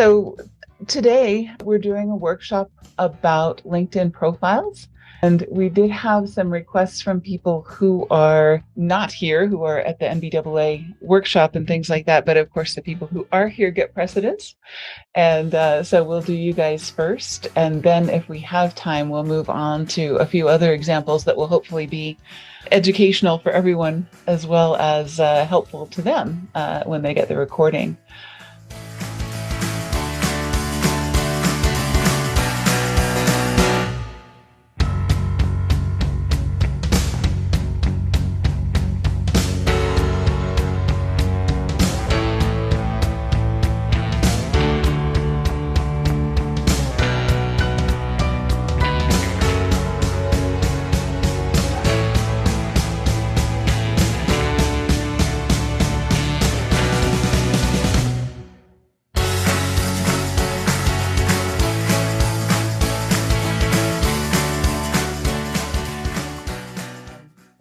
So today we're doing a workshop about LinkedIn profiles. And we did have some requests from people who are not here, who are at the NBAA workshop and things like that. But of course, the people who are here get precedence. And so we'll do you guys first. And then if we have time, we'll move on to a few other examples that will hopefully be educational for everyone, as well as helpful to them when they get the recording.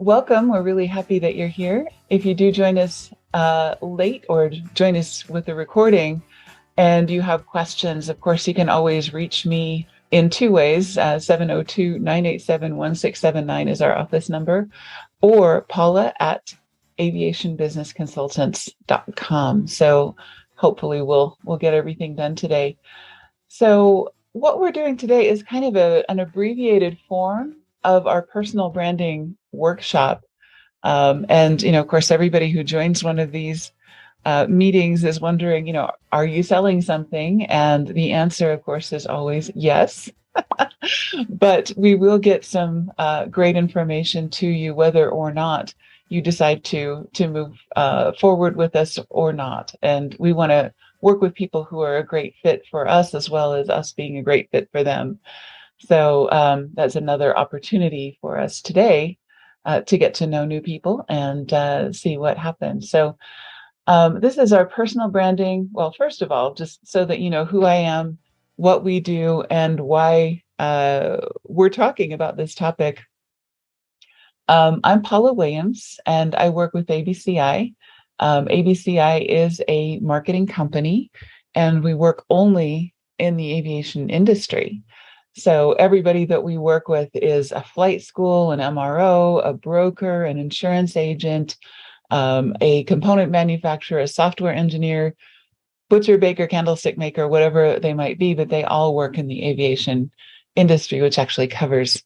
Welcome. We're really happy that you're here. If you do join us late or join us with the recording and you have questions, of course, you can always reach me in two ways. 702-987-1679 is our office number, or Paula at aviationbusinessconsultants.com. So hopefully we'll get everything done today. So what we're doing today is kind of an abbreviated form of our personal branding workshop. And, of course, everybody who joins one of these meetings is wondering, are you selling something? And the answer, of course, is always yes. But we will get some great information to you, whether or not you decide to move forward with us or not. And we want to work with people who are a great fit for us, as well as us being a great fit for them. So that's another opportunity for us today to get to know new people and see what happens. So this is our personal branding. Well, first of all, just so that you know who I am, what we do, and why we're talking about this topic. I'm Paula Williams, and I work with ABCI. ABCI is a marketing company, and we work only in the aviation industry. So everybody that we work with is a flight school, an MRO, a broker, an insurance agent, a component manufacturer, a software engineer, butcher, baker, candlestick maker, whatever they might be, but they all work in the aviation industry, which actually covers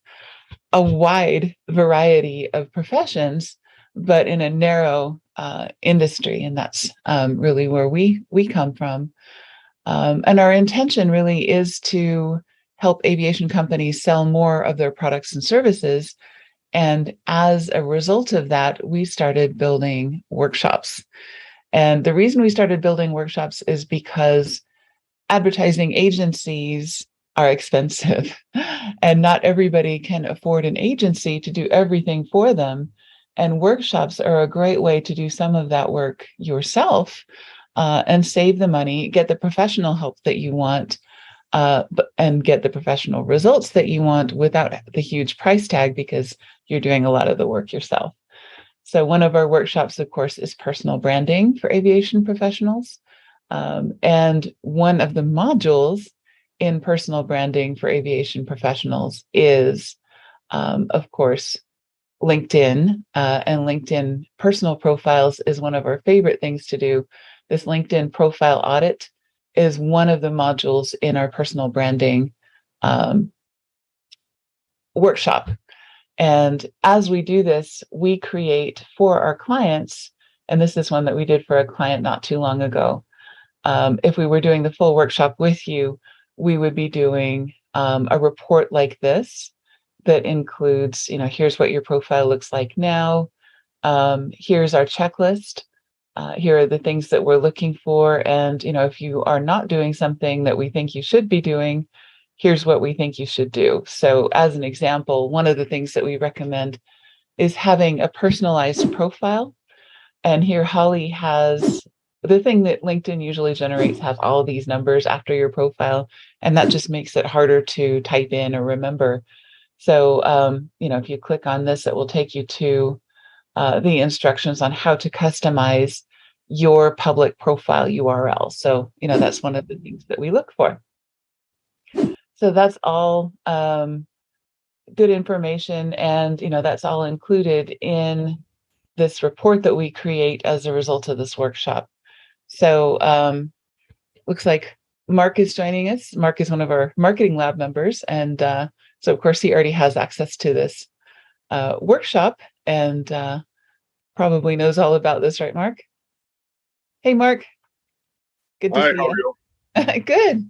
a wide variety of professions, but in a narrow industry. And that's really where we come from. And our intention really is to help aviation companies sell more of their products and services. And as a result of that, we started building workshops. And the reason we started building workshops is because advertising agencies are expensive, and not everybody can afford an agency to do everything for them. And workshops are a great way to do some of that work yourself and save the money, get the professional help that you want, and get the professional results that you want without the huge price tag, because you're doing a lot of the work yourself. So one of our workshops, of course, is personal branding for aviation professionals. And one of the modules in personal branding for aviation professionals is, of course, LinkedIn. And LinkedIn personal profiles is one of our favorite things to do. This LinkedIn profile audit is one of the modules in our personal branding workshop. And as we do this, we create for our clients, and this is one that we did for a client not too long ago. If we were doing the full workshop with you, we would be doing a report like this that includes, here's what your profile looks like now. Here's our checklist. Here are the things that we're looking for. And, if you are not doing something that we think you should be doing, here's what we think you should do. So as an example, one of the things that we recommend is having a personalized profile. And here Holly has the thing that LinkedIn usually generates, have all of these numbers after your profile. And that just makes it harder to type in or remember. So, if you click on this, it will take you to the instructions on how to customize your public profile URL. So, that's one of the things that we look for. So that's all good information. And, that's all included in this report that we create as a result of this workshop. So looks like Mark is joining us. Mark is one of our marketing lab members. And so, of course, he already has access to this workshop and probably knows all about this, right, Mark? Hey, Mark. Good to see you. Good.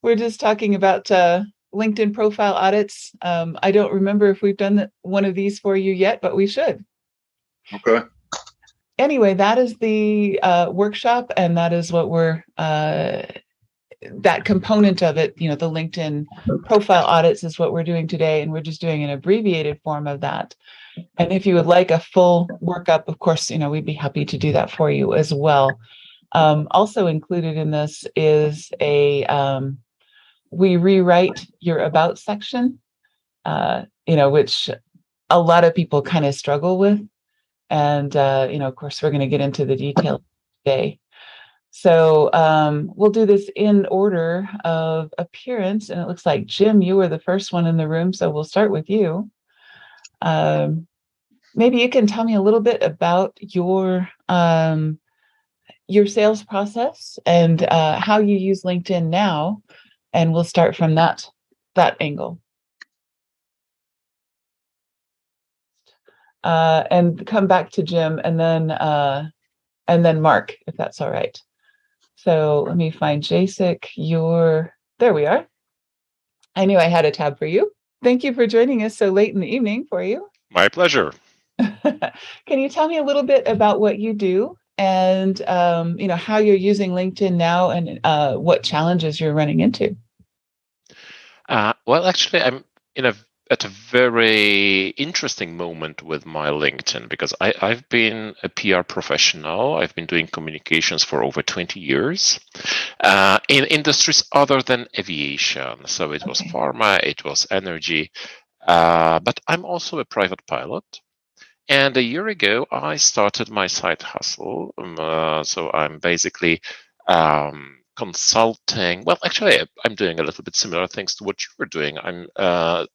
We're just talking about LinkedIn profile audits. I don't remember if we've done one of these for you yet, but we should. Okay. Anyway, that is the workshop, and that is what we're that component of it, the LinkedIn profile audits is what we're doing today, and we're just doing an abbreviated form of that. And if you would like a full workup, of course, we'd be happy to do that for you as well. Also included in this is we rewrite your about section, which a lot of people kind of struggle with. And, of course, we're going to get into the details today. So we'll do this in order of appearance. And it looks like, Jim, you were the first one in the room. So we'll start with you. Maybe you can tell me a little bit about your sales process and how you use LinkedIn now. And we'll start from that angle. And come back to Jim and then Mark, if that's all right. So let me find Jacek. There we are. I knew I had a tab for you. Thank you for joining us so late in the evening for you. My pleasure. Can you tell me a little bit about what you do and how you're using LinkedIn now and what challenges you're running into? Well, actually, I'm at a very interesting moment with my LinkedIn because I've been a PR professional. I've been doing communications for over 20 years in industries other than aviation. So it was pharma, it was energy, but I'm also a private pilot. And a year ago, I started my side hustle. So I'm basically consulting. Well, actually, I'm doing a little bit similar things to what you were doing.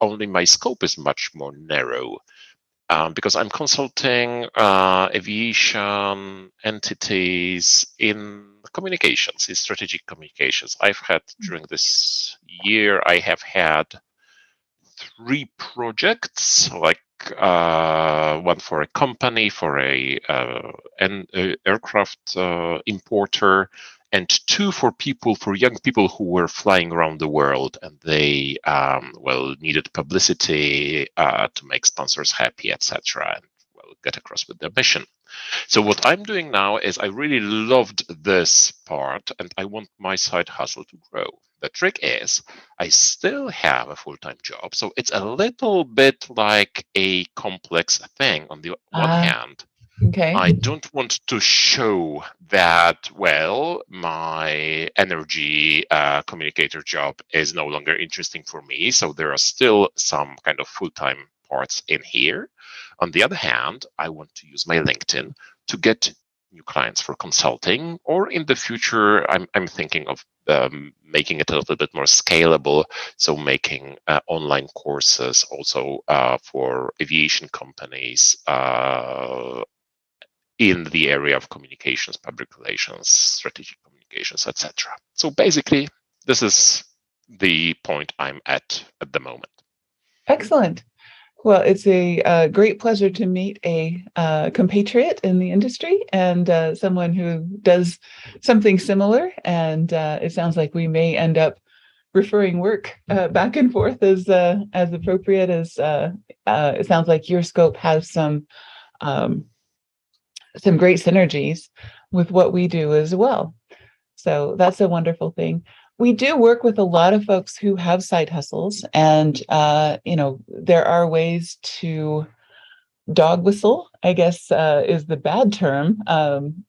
Only my scope is much more narrow because I'm consulting aviation entities in communications, in strategic communications. During this year, I have had 3 projects, like one for a company, for an aircraft importer, and 2 for young people who were flying around the world, and they needed publicity to make sponsors happy, etc., and get across with their mission. So what I'm doing now is I really loved this part, and I want my side hustle to grow. The trick is I still have a full-time job, so it's a little bit like a complex thing. On the one hand, I don't want to show that, my energy communicator job is no longer interesting for me. So there are still some kind of full-time parts in here. On the other hand, I want to use my LinkedIn to get new clients for consulting, or in the future, I'm thinking of making it a little bit more scalable. So making online courses also for aviation companies in the area of communications, public relations, strategic communications, etc. So basically, this is the point I'm at the moment. Excellent. Well, it's a great pleasure to meet a compatriot in the industry and someone who does something similar. And it sounds like we may end up referring work back and forth as appropriate. As it sounds like your scope has some great synergies with what we do as well. So that's a wonderful thing. We do work with a lot of folks who have side hustles, and there are ways to dog whistle, I guess is the bad term,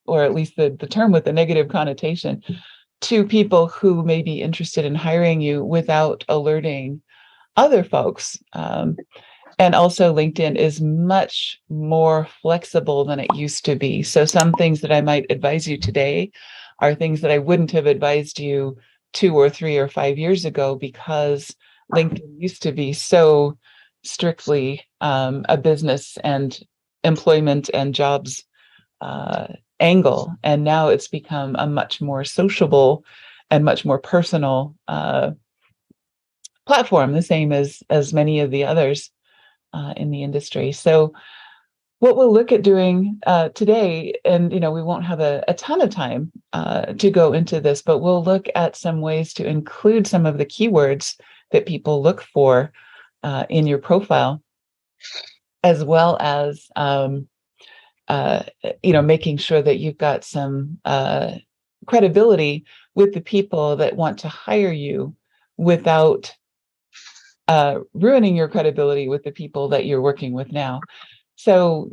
or at least the term with the negative connotation, to people who may be interested in hiring you without alerting other folks. And also LinkedIn is much more flexible than it used to be. So some things that I might advise you today are things that I wouldn't have advised you 2 or 3 or 5 years ago, because LinkedIn used to be so strictly a business and employment and jobs angle. And now it's become a much more sociable and much more personal platform, the same as many of the others in the industry. So what we'll look at doing today, and we won't have a ton of time to go into this, but we'll look at some ways to include some of the keywords that people look for in your profile, as well as making sure that you've got some credibility with the people that want to hire you, without ruining your credibility with the people that you're working with now. So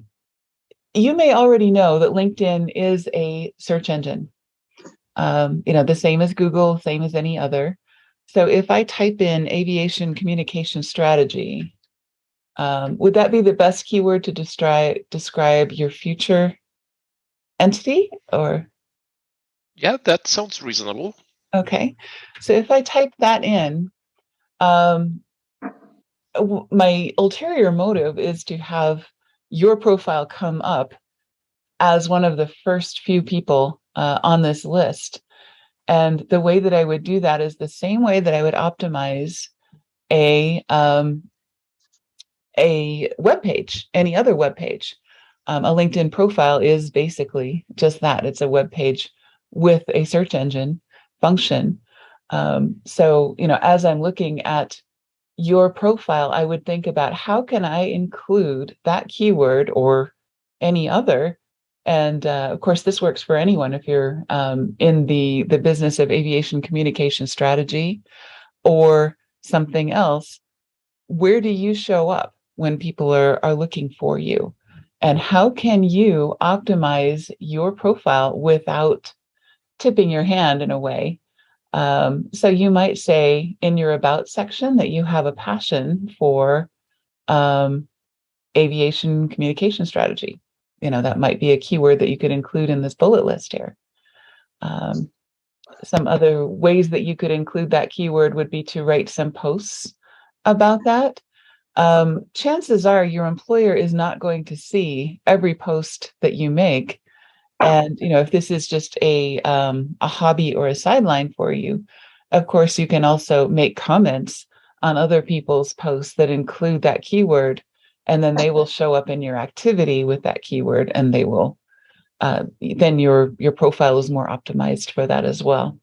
you may already know that LinkedIn is a search engine, the same as Google, same as any other. So if I type in aviation communication strategy, would that be the best keyword to describe your future entity? Or Yeah, that sounds reasonable. okay, so if I type that in, um, my ulterior motive is to have your profile come up as one of the first few people on this list. And the way that I would do that is the same way that I would optimize a web page, any other web page. A LinkedIn profile is basically just that. It's a web page with a search engine function. So, as I'm looking at your profile, I would think about, how can I include that keyword or any other? And of course, this works for anyone. If you're in the business of aviation communication strategy or something else, where do you show up when people are looking for you? And how can you optimize your profile without tipping your hand in a way? So you might say in your about section that you have a passion for um, aviation communication strategy. That might be a keyword that you could include in this bullet list here. Um, some other ways that you could include that keyword would be to write some posts about that. Chances are your employer is not going to see every post that you make. And if this is just a hobby or a sideline for you, of course, you can also make comments on other people's posts that include that keyword, and then they will show up in your activity with that keyword, and they will then your profile is more optimized for that as well.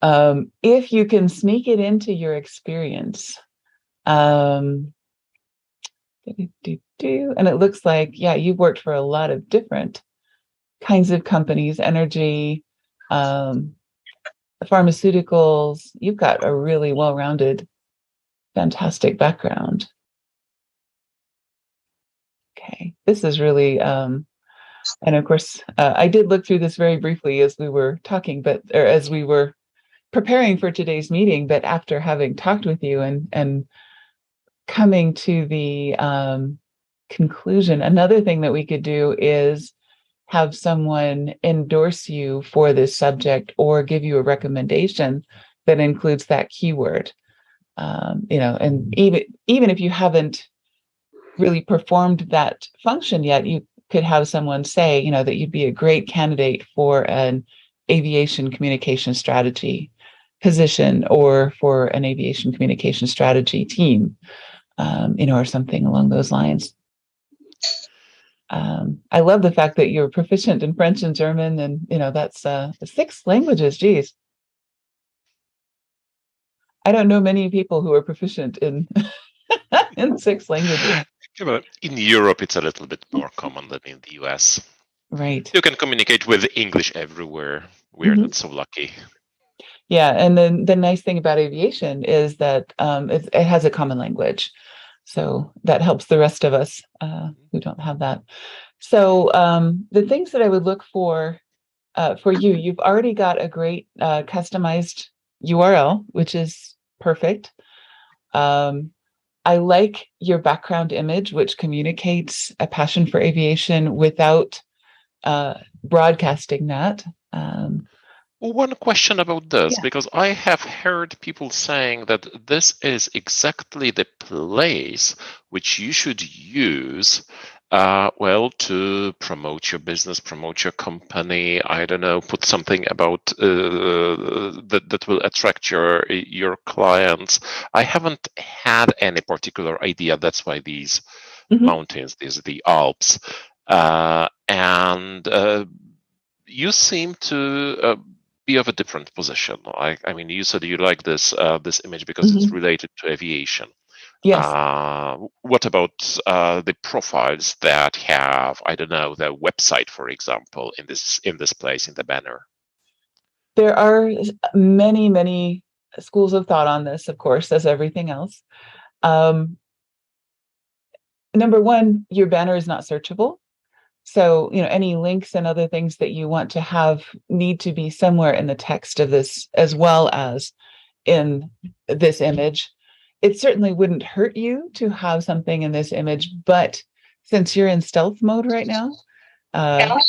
If you can sneak it into your experience, and it looks like, yeah, you've worked for a lot of different kinds of companies, energy, pharmaceuticals. You've got a really well-rounded, fantastic background. Okay, this is really, and of course, I did look through this very briefly as we were talking, or as we were preparing for today's meeting, but after having talked with you and coming to the conclusion, another thing that we could do is have someone endorse you for this subject or give you a recommendation that includes that keyword. And even if you haven't really performed that function yet, you could have someone say, that you'd be a great candidate for an aviation communication strategy position, or for an aviation communication strategy team, or something along those lines. I love the fact that you're proficient in French and German, and that's 6 languages. Geez, I don't know many people who are proficient in in 6 languages. In Europe, it's a little bit more common than in the US. Right. You can communicate with English everywhere. We're not so lucky. Yeah, and then the nice thing about aviation is that it has a common language, so that helps the rest of us who don't have that. So the things that I would look for you, you've already got a great customized URL, which is perfect. I I like your background image, which communicates a passion for aviation without broadcasting that. One question about this, Yeah. because I have heard people saying that this is exactly the place which you should use, well, to promote your business, promote your company. I don't know, put something about that will attract your clients. I haven't had any particular idea. That's why these Mhm. mountains, these are the Alps, and you seem to be of a different position. I mean, you said you like this image because it's Mhm. related to aviation. Yes, What about the profiles that have, I don't know, the website, for example, in this place in the banner? there are many, many schools of thought on this, of course, as everything else. Um, Number one, your banner is not searchable. So, any links and other things that you want to have need to be somewhere in the text of this, as well as in this image. It certainly wouldn't hurt you to have something in this image, but since you're in stealth mode right now, uh,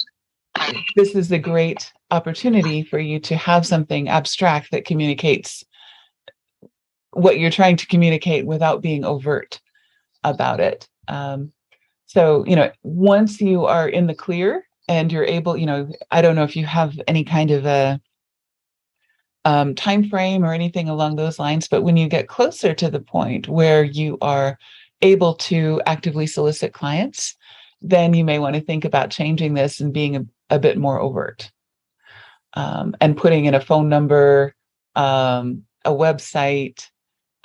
this is a great opportunity for you to have something abstract that communicates what you're trying to communicate without being overt about it. So, once you are in the clear and you're able, I don't know if you have any kind of a time frame or anything along those lines, but when you get closer to the point where you are able to actively solicit clients, then you may want to think about changing this and being a bit more overt, and putting in a phone number, a website,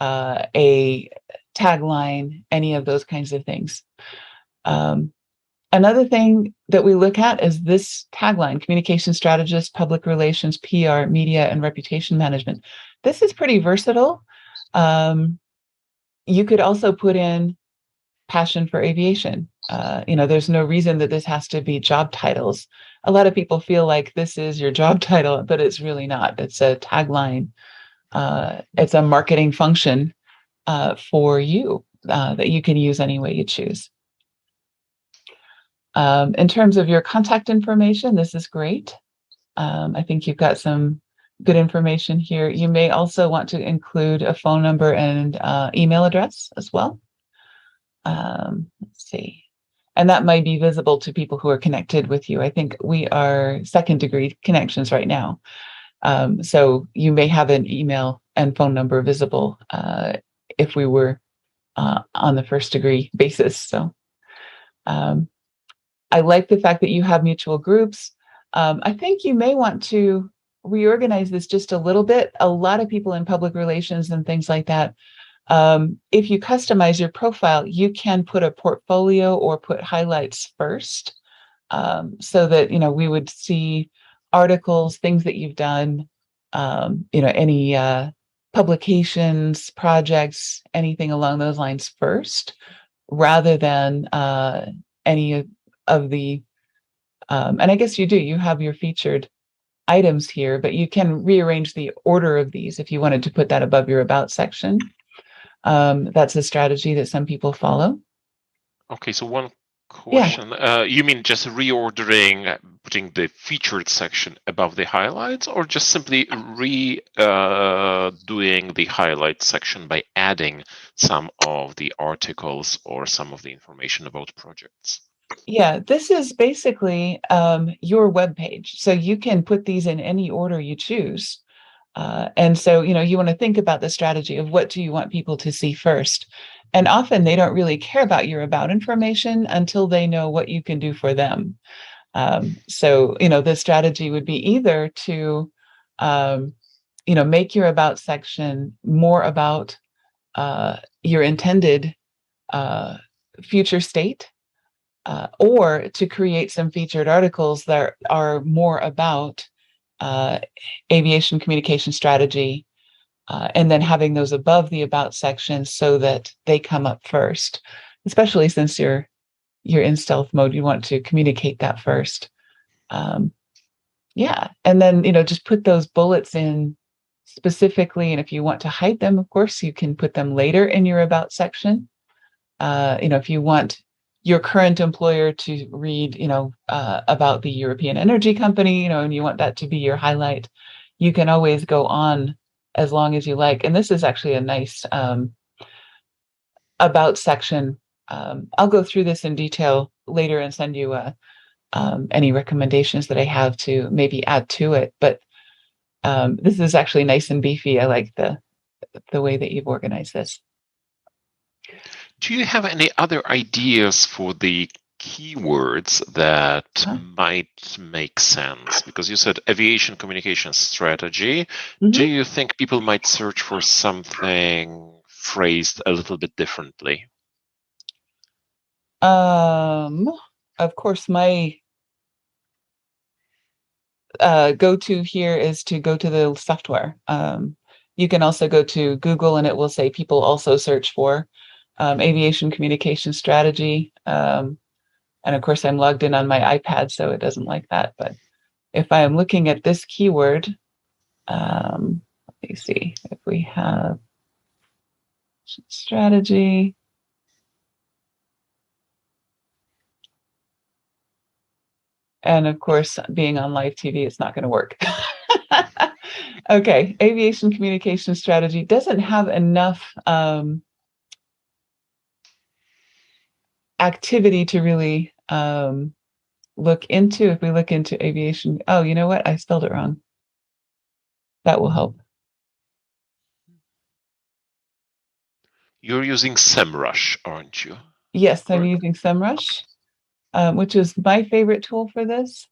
a tagline, any of those kinds of things. Um, Another thing that we look at is this tagline: communication strategist, public relations, PR, media, and reputation management. This is pretty versatile. Um, you could also put in passion for aviation. There's no reason that this has to be job titles. A lot of people feel like this is your job title, but it's really not. It's a tagline. It's a marketing function for you that you can use any way you choose. In terms of your contact information, this is great. I think you've got some good information here. You may also want to include a phone number and email address as well. Let's see. And that might be visible to people who are connected with you. I think we are second degree connections right now. So you may have an email and phone number visible if we were on the first degree basis. So um, I like the fact that you have mutual groups. I think you may want to reorganize this just a little bit. A lot of people in public relations and things like that, if you customize your profile, you can put a portfolio or put highlights first, so that we would see articles, things that you've done, any publications, projects, anything along those lines first, rather than any of the and I guess you have your featured items here, but you can rearrange the order of these if you wanted to put that above your about section. That's a strategy that some people follow. Okay, so one Yeah. question. You mean just reordering, putting the featured section above the highlights, or just simply doing the highlight section by adding some of the articles or some of the information about projects? Yeah, this is basically your web page. So you can put these in any order you choose. And so, you want to think about the strategy of what do you want people to see first. And often they don't really care about your about information until they know what you can do for them. So, the strategy would be either to, um, make your about section more about your intended uh, future state, or to create some featured articles that are more about uh, aviation communication strategy, and then having those above the about section so that they come up first. Especially since you're in stealth mode, you want to communicate that first. Yeah, and then just put those bullets in specifically. And if you want to hide them, of course, you can put them later in your about section. If you want your current employer to read, about the European energy company, and you want that to be your highlight, you can always go on as long as you like. And this is actually a nice about section. I'll go through this in detail later and send you any recommendations that I have to maybe add to it. But this is actually nice and beefy. I like the way that you've organized this. Do you have any other ideas for the keywords that might make sense? Because you said aviation communication strategy. Do you think people might search for something phrased a little bit differently? Of course, my go-to here is to go to the software. You can also go to Google and it will say people also search for aviation communication strategy. And of course, I'm logged in on my iPad, so it doesn't like that. But if I am looking at this keyword, let me see if we have strategy. And of course, being on live TV, it's not going to work. Okay, aviation communication strategy doesn't have enough activity to really look into. If we look into aviation, oh, you know what? I spelled it wrong. That will help. You're using SEMrush, aren't you? Yes, I'm using SEMrush, which is my favorite tool for this.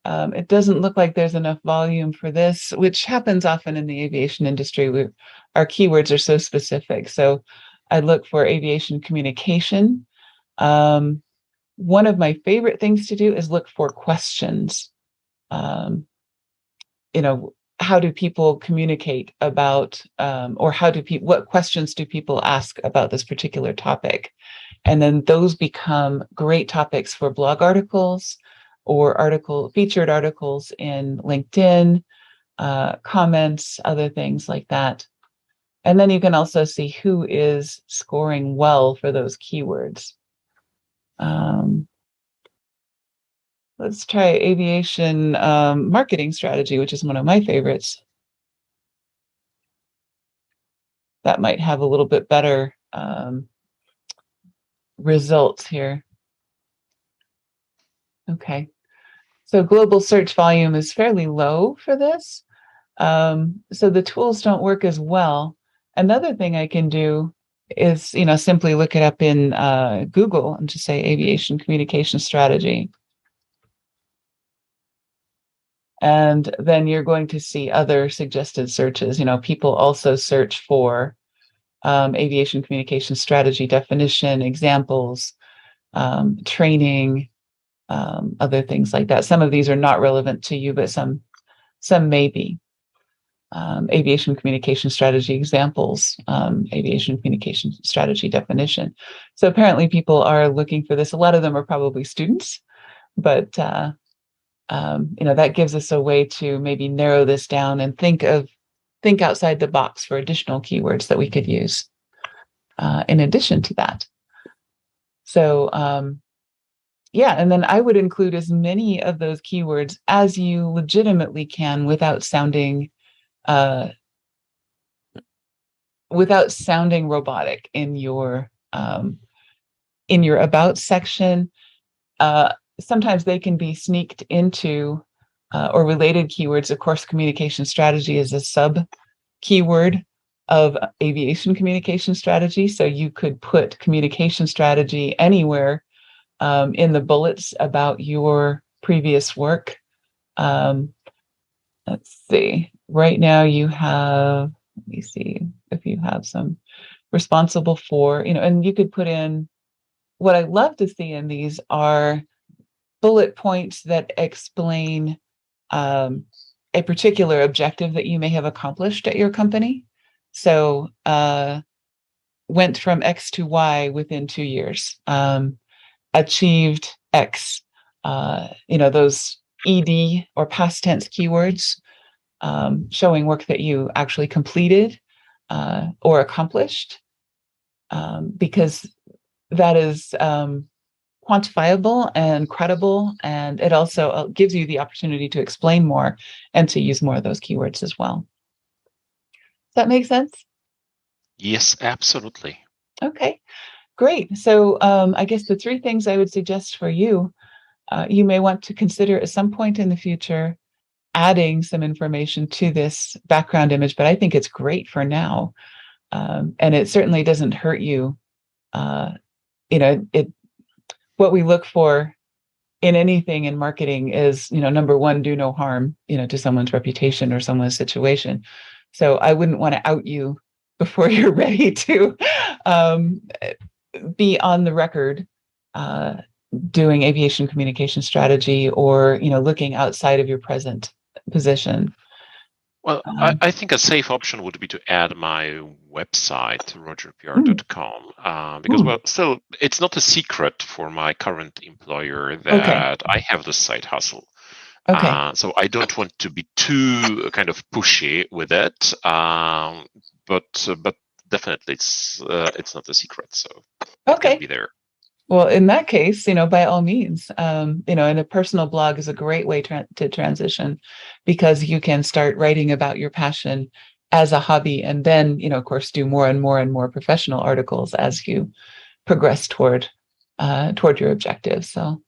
It doesn't look like there's enough volume for this, which happens often in the aviation industry. Our keywords are so specific. So I look for aviation communication. One of my favorite things to do is look for questions. How do people communicate about, or what questions do people ask about this particular topic? And then those become great topics for blog articles or featured articles in LinkedIn, comments, other things like that. And then you can also see who is scoring well for those keywords. Let's try aviation marketing strategy, which is one of my favorites. That might have a little bit better results here. Okay. So global search volume is fairly low for this. So the tools don't work as well. Another thing I can do is, simply look it up in Google and just say aviation communication strategy. And then you're going to see other suggested searches. People also search for aviation communication strategy definition, examples, training, other things like that. Some of these are not relevant to you, but some may be. Aviation communication strategy examples, aviation communication strategy definition. So apparently people are looking for this. A lot of them are probably students, but that gives us a way to maybe narrow this down and think outside the box for additional keywords that we could use in addition to that. So yeah, and then I would include as many of those keywords as you legitimately can without sounding robotic in your about section. Sometimes they can be sneaked into or related keywords. Of course, communication strategy is a sub keyword of aviation communication strategy. So you could put communication strategy anywhere in the bullets about your previous work. Let's see. Right now you have, let me see if you have some responsible for, and you could put in, what I love to see in these are bullet points that explain a particular objective that you may have accomplished at your company. So went from X to Y within 2 years, achieved X, those ED or past tense keywords. showing work that you actually completed or accomplished, because that is quantifiable and credible, and it also gives you the opportunity to explain more and to use more of those keywords as well. Does that make sense? Yes, absolutely. Okay, great. So I guess the three things I would suggest for you, you may want to consider at some point in the future adding some information to this background image, but I think it's great for now. And it certainly doesn't hurt you. Uh, what we look for in anything in marketing is, number one, do no harm, to someone's reputation or someone's situation. So I wouldn't want to out you before you're ready to um, be on the record doing aviation communication strategy, or looking outside of your present position. Well, I think a safe option would be to add my website, rogerpr.com, because, well, still, it's not a secret for my current employer Okay. that I have the side hustle. Okay. So I don't want to be too kind of pushy with it, but definitely it's not a secret, so it can Okay. be there. Well, in that case, by all means, and a personal blog is a great way to transition, because you can start writing about your passion as a hobby, and then, of course, do more and more and more professional articles as you progress toward your objectives. So,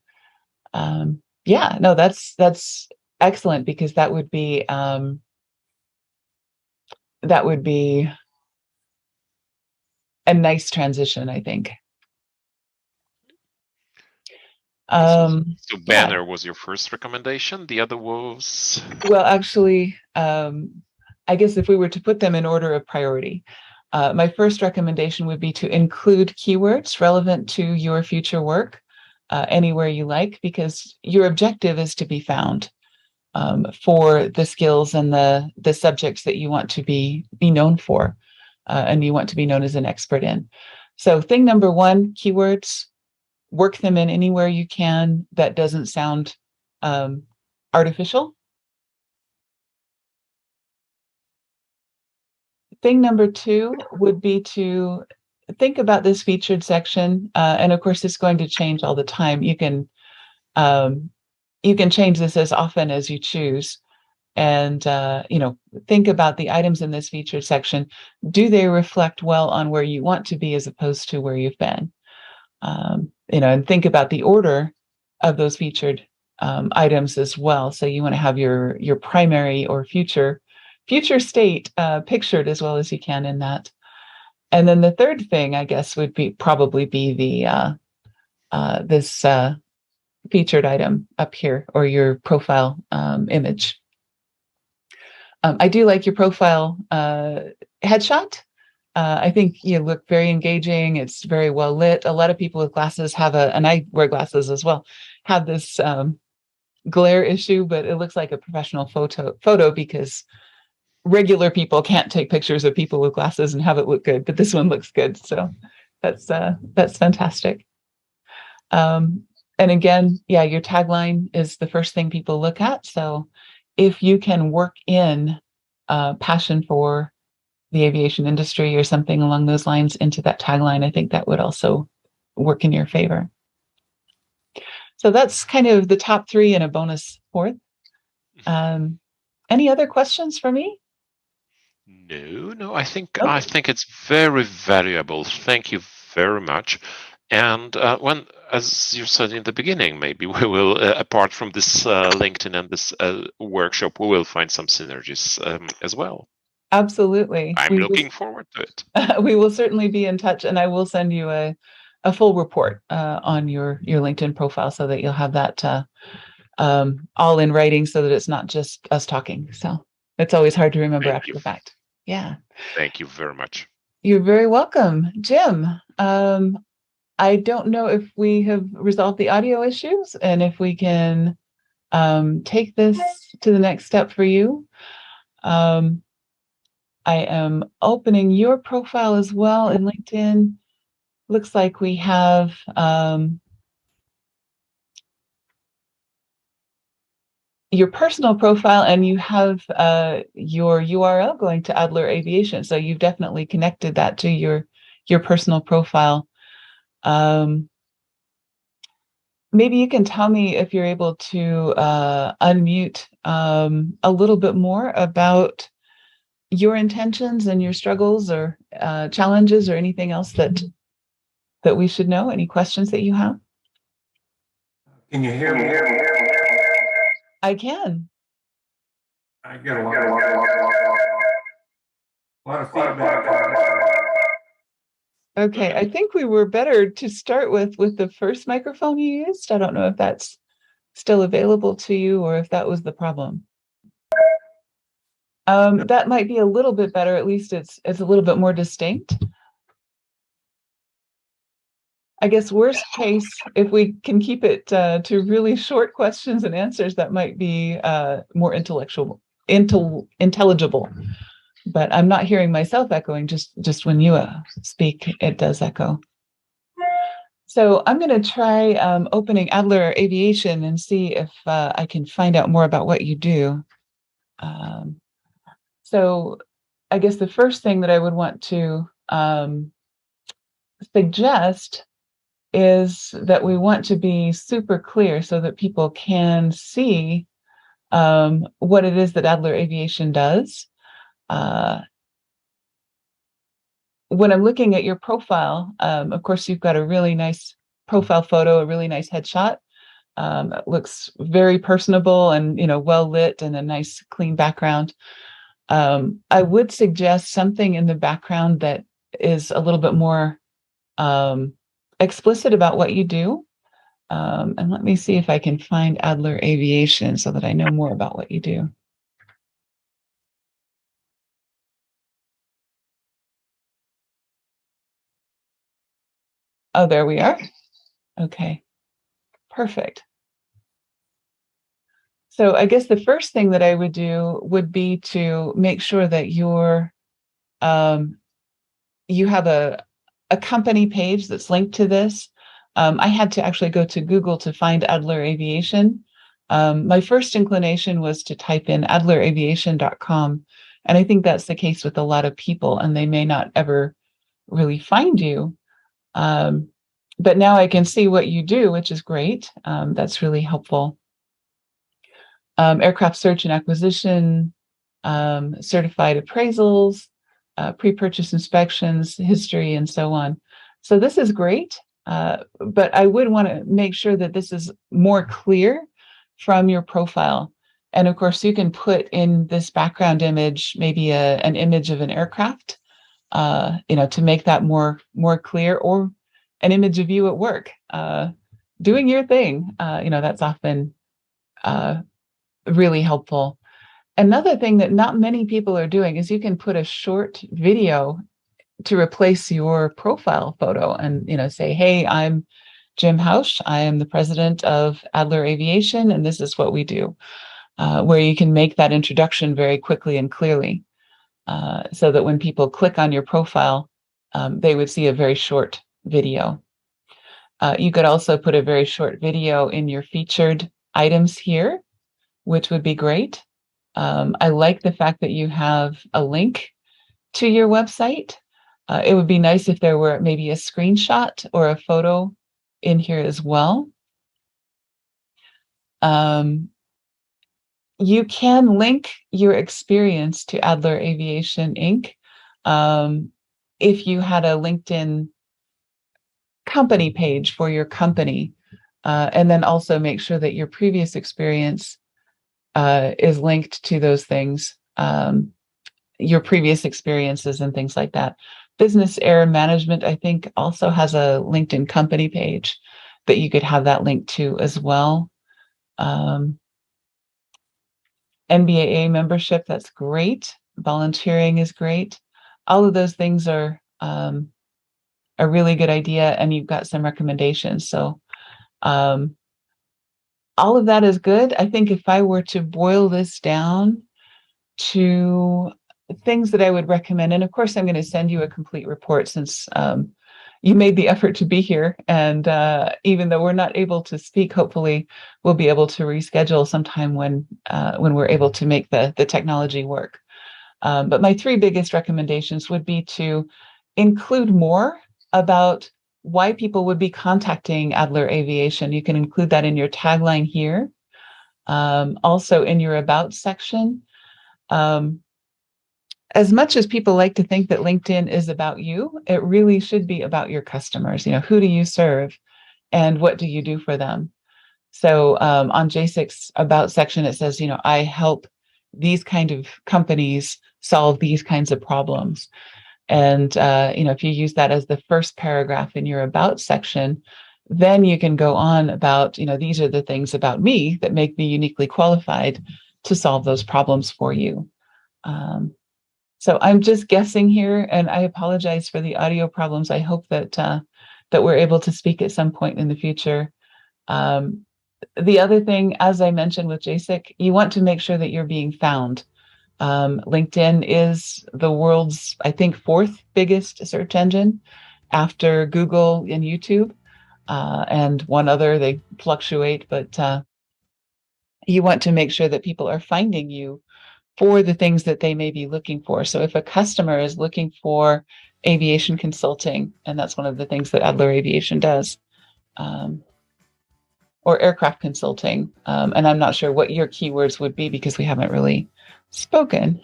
yeah, no, that's excellent, because that would be a nice transition, I think. So Yeah. banner was your first recommendation. The other was Well, actually, I guess if we were to put them in order of priority, my first recommendation would be to include keywords relevant to your future work anywhere you like, because your objective is to be found for the skills and the subjects that you want to be known for, and you want to be known as an expert in. So, thing number one, keywords. Work them in anywhere you can that doesn't sound artificial. Thing number two would be to think about this featured section, and of course, it's going to change all the time. Um, you can change this as often as you choose, and think about the items in this featured section. Do they reflect well on where you want to be as opposed to where you've been? And think about the order of those featured items as well. So you want to have your primary or future state pictured as well as you can in that. And then the third thing, I guess, would probably be the this featured item up here, or your profile image. I do like your profile headshot. I think you look very engaging. It's very well lit. A lot of people with glasses and I wear glasses as well, have this glare issue, but it looks like a professional photo, because regular people can't take pictures of people with glasses and have it look good, but this one looks good. So that's fantastic. And again, yeah, your tagline is the first thing people look at. So if you can work in passion for the aviation industry or something along those lines into that tagline, I think that would also work in your favor. So that's kind of the top three and a bonus fourth. Any other questions for me? No. I think Okay. it's very valuable. Thank you very much. And as you said in the beginning, maybe we will, apart from this LinkedIn and this workshop, we will find some synergies as well. Absolutely. I'm looking forward to it. We will certainly be in touch, and I will send you a full report on your LinkedIn profile, so that you'll have that all in writing, so that it's not just us talking. So it's always hard to remember Thank after you. the fact. Yeah. Thank you very much. You're very welcome. Jim, I don't know if we have resolved the audio issues, and if we can take this to the next step for you. I am opening your profile as well in LinkedIn. Looks like we have your personal profile, and you have your URL going to Adler Aviation. So you've definitely connected that to your personal profile. Maybe you can tell me if you're able to unmute a little bit more about your intentions and your struggles or challenges or anything else that we should know. Any questions that you have? Can you hear me? I can. I get a lot of feedback. Okay, I think we were better to start with the first microphone you used. I don't know if that's still available to you or if that was the problem. That might be a little bit better. At least it's a little bit more distinct. I guess worst case, if we can keep it to really short questions and answers, that might be more intelligible. But I'm not hearing myself echoing. Just when you speak, it does echo. So I'm going to try opening Adler Aviation and see if I can find out more about what you do. So I guess the first thing that I would want to suggest is that we want to be super clear so that people can see what it is that Adler Aviation does. When I'm looking at your profile, of course, you've got a really nice profile photo, a really nice headshot. It looks very personable and well lit and a nice clean background. I would suggest something in the background that is a little bit more explicit about what you do. And let me see if I can find Adler Aviation so that I know more about what you do. Oh, there we are. Okay, perfect. So I guess the first thing that I would do would be to make sure that you have a company page that's linked to this. I had to actually go to Google to find Adler Aviation. My first inclination was to type in adleraviation.com. And I think that's the case with a lot of people, and they may not ever really find you. But now I can see what you do, which is great. That's really helpful. Aircraft search and acquisition, certified appraisals, pre-purchase inspections, history, and so on. So this is great, but I would want to make sure that this is more clear from your profile. And of course, you can put in this background image, maybe an image of an aircraft, to make that more clear, or an image of you at work, doing your thing. That's often really helpful. Another thing that not many people are doing is you can put a short video to replace your profile photo and, say, hey, I'm Jim Hausch. I am the president of Adler Aviation, and this is what we do, where you can make that introduction very quickly and clearly, so that when people click on your profile, they would see a very short video. You could also put a very short video in your featured items here, which would be great. I like the fact that you have a link to your website. It would be nice if there were maybe a screenshot or a photo in here as well. You can link your experience to Adler Aviation Inc. If you had a LinkedIn company page for your company, and then also make sure that your previous experience is linked to those things, your previous experiences and things like that. Business Air Management, I think, also has a LinkedIn company page that you could have that linked to as well. NBAA membership, that's great. Volunteering is great. All of those things are a really good idea, and you've got some recommendations. So all of that is good. I think if I were to boil this down to things that I would recommend, and of course I'm going to send you a complete report since you made the effort to be here. And even though we're not able to speak, hopefully we'll be able to reschedule sometime when we're able to make the technology work. But my three biggest recommendations would be to include more about why people would be contacting Adler Aviation. You can include that in your tagline here. Also in your About section. As much as people like to think that LinkedIn is about you, it really should be about your customers. Who do you serve and what do you do for them? So on J6 About section, it says, I help these kind of companies solve these kinds of problems. And, if you use that as the first paragraph in your About section, then you can go on about, these are the things about me that make me uniquely qualified to solve those problems for you. So I'm just guessing here, and I apologize for the audio problems. I hope that we're able to speak at some point in the future. The other thing, as I mentioned with JSIC, you want to make sure that you're being found. LinkedIn is the world's, I think, fourth biggest search engine after Google and YouTube, and one other. They fluctuate, but you want to make sure that people are finding you for the things that they may be looking for. So if a customer is looking for aviation consulting, and that's one of the things that Adler Aviation does, or aircraft consulting, and I'm not sure what your keywords would be because we haven't really spoken.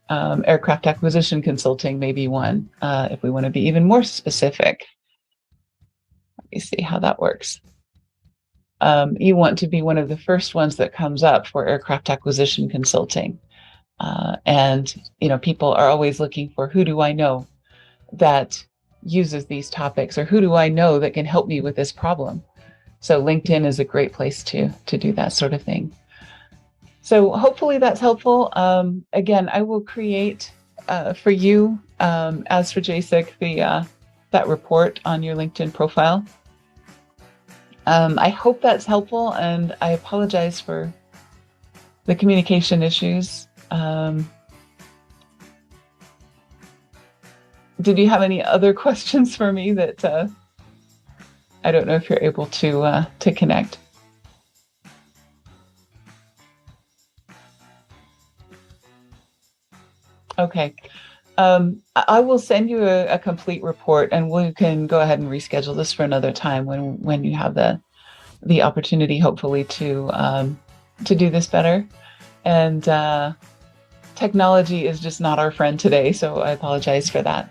Aircraft acquisition consulting may be one, if we want to be even more specific. Let me see how that works. You want to be one of the first ones that comes up for aircraft acquisition consulting. And, people are always looking for, who do I know that uses these topics, or who do I know that can help me with this problem? So LinkedIn is a great place to do that sort of thing. So hopefully that's helpful. Again, I will create for you, as for JSIC, that report on your LinkedIn profile. I hope that's helpful, and I apologize for the communication issues. Did you have any other questions for me that I don't know if you're able to connect? Okay. I will send you a complete report, and we can go ahead and reschedule this for another time when you have the opportunity, hopefully, to do this better. And technology is just not our friend today, so I apologize for that.